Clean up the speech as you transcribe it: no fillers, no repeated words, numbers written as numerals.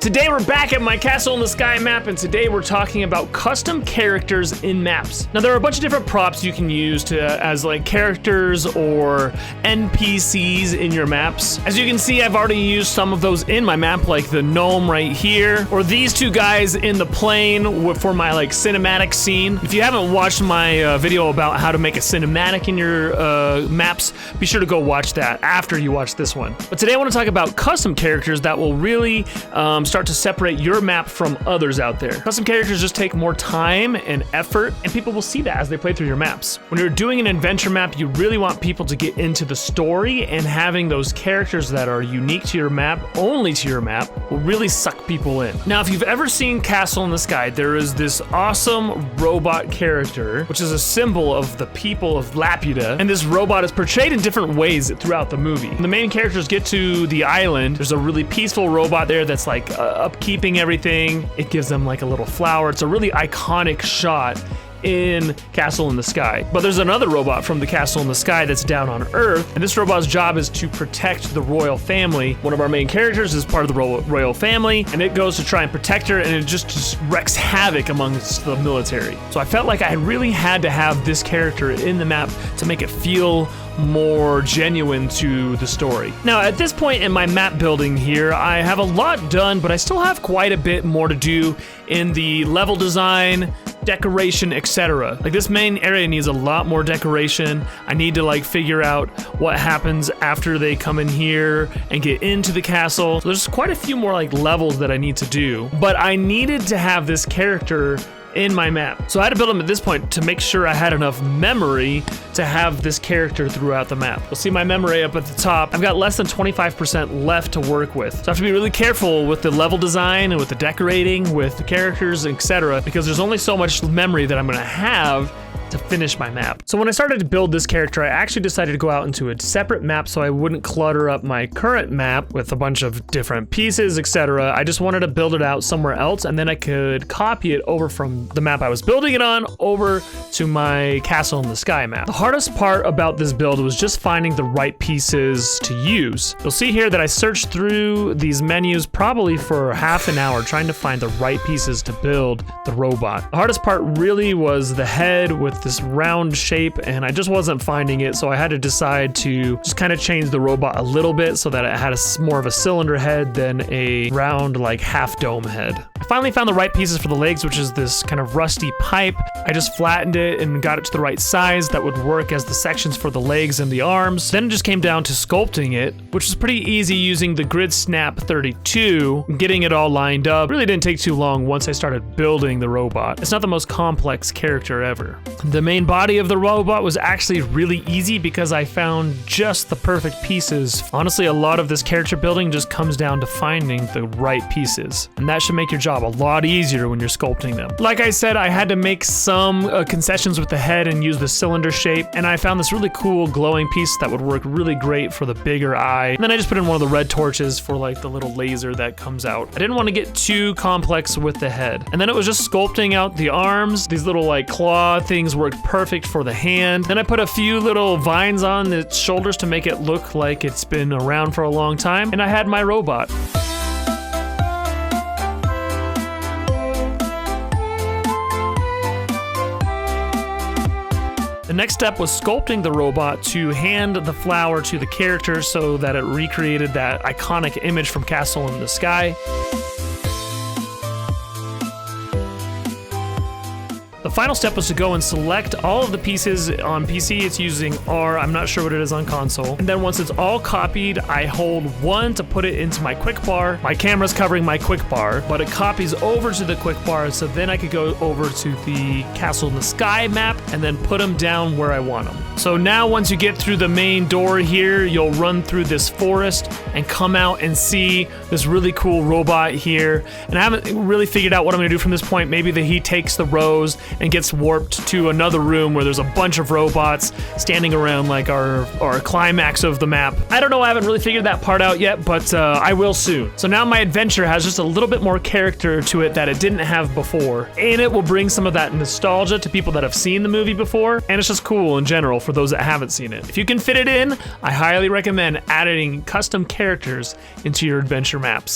Today we're back at my Castle in the Sky map, and today we're talking about custom characters in maps. Now there are a bunch of different props you can use as like characters or NPCs in your maps. As you can see, I've already used some of those in my map, like the gnome right here, or these two guys in the plane for my like cinematic scene. If you haven't watched my video about how to make a cinematic in your maps, be sure to go watch that after you watch this one. But today I want to talk about custom characters that will really start to separate your map from others out there. Custom characters just take more time and effort, and people will see that as they play through your maps. When you're doing an adventure map, you really want people to get into the story, and having those characters that are unique to your map, only to your map, will really suck people in. Now, if you've ever seen Castle in the Sky, there is this awesome robot character, which is a symbol of the people of Laputa, and this robot is portrayed in different ways throughout the movie. When the main characters get to the island, there's a really peaceful robot there that's like upkeeping everything. It gives them like a little flower. It's a really iconic shot in Castle in the Sky. But there's another robot from the Castle in the Sky that's down on Earth, and this robot's job is to protect the royal family. One of our main characters is part of the royal family, and it goes to try and protect her, and it just wreaks havoc amongst the military. So I felt like I really had to have this character in the map to make it feel more genuine to the story. Now, at this point in my map building here, I have a lot done, but I still have quite a bit more to do in the level design, decoration, etc. Like, this main area needs a lot more decoration. I need to like figure out what happens after they come in here and get into the castle. So there's quite a few more like levels that I need to do, but I needed to have this character in my map. So I had to build them at this point to make sure I had enough memory to have this character throughout the map. You'll see my memory up at the top. I've got less than 25% left to work with. So I have to be really careful with the level design and with the decorating, with the characters, etc., because there's only so much memory that I'm gonna have to finish my map. So when I started to build this character, I actually decided to go out into a separate map so I wouldn't clutter up my current map with a bunch of different pieces, etc. I just wanted to build it out somewhere else, and then I could copy it over from the map I was building it on over to my Castle in the Sky map. The hardest part about this build was just finding the right pieces to use. You'll see here that I searched through these menus probably for half an hour trying to find the right pieces to build the robot. The hardest part really was the head with this round shape, and I just wasn't finding it, so I had to decide to just kind of change the robot a little bit so that it had more of a cylinder head than a round like half dome head. I finally found the right pieces for the legs, which is this kind of rusty pipe. I just flattened it and got it to the right size that would work as the sections for the legs and the arms. Then it just came down to sculpting it, which was pretty easy using the Grid Snap 32, getting it all lined up. Really didn't take too long once I started building the robot. It's not the most complex character ever. The main body of the robot was actually really easy because I found just the perfect pieces. Honestly, a lot of this character building just comes down to finding the right pieces, and that should make your job a lot easier when you're sculpting them. Like I said, I had to make some concessions with the head and use the cylinder shape, and I found this really cool glowing piece that would work really great for the bigger eye. And then I just put in one of the red torches for like the little laser that comes out. I didn't want to get too complex with the head. And then it was just sculpting out the arms. These little like claw things worked perfect for the hand. Then I put a few little vines on its shoulders to make it look like it's been around for a long time, and I had my robot. The next step was sculpting the robot to hand the flower to the character so that it recreated that iconic image from Castle in the Sky. The final step was to go and select all of the pieces. On PC, it's using R. I'm not sure what it is on console. And then once it's all copied, I hold 1 to put it into my quick bar. My camera's covering my quick bar, but it copies over to the quick bar, so then I could go over to the Castle in the Sky map and then put them down where I want them. So now once you get through the main door here, you'll run through this forest and come out and see this really cool robot here. And I haven't really figured out what I'm gonna do from this point. Maybe that he takes the rose and gets warped to another room where there's a bunch of robots standing around like our climax of the map. I don't know, I haven't really figured that part out yet, but I will soon. So now my adventure has just a little bit more character to it that it didn't have before, and it will bring some of that nostalgia to people that have seen the movie before, and it's just cool in general for those that haven't seen it. If you can fit it in, I highly recommend adding custom characters into your adventure maps.